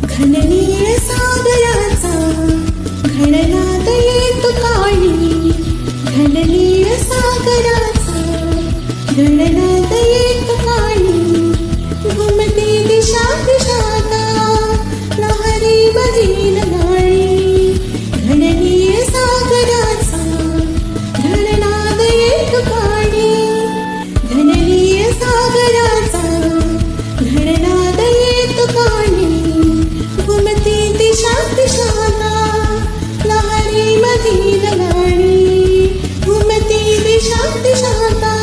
घननीळ सागराचा घडणात येतो काळी, घननीळ सागराचा घडणात येतो काळी, घुमते दिशा दिशाता लहरी मधील गाळी, घननीळ सागराचा घडणात येतो काळी, घननीळ सागराचा घडणात येतो काळी, घुमते दिशा दिशाता लहरी मधील गाळी, घुमते दिशा दिशाता.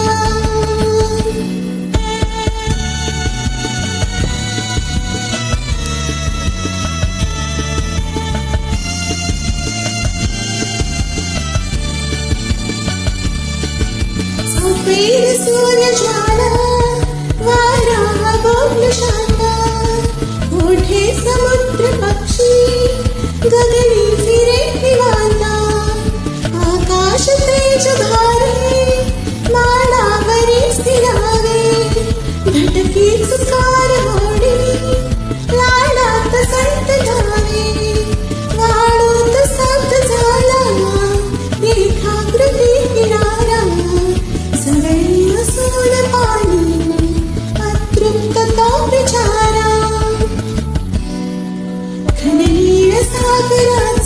सफेद सूर्यज्वाला वारा बोल शांता, मोठे समुद्र पक्षी गगनी फिरे निवांता, आकाश तेज धारे माळावरी स्थिरावे, भटकी चुकार होडी लाडात संत धावे, वाळूत साथ झाला रेखाकृती किनारा, सगळी असून पाणी अतृप्तता विचारा, घननीळ सागराचा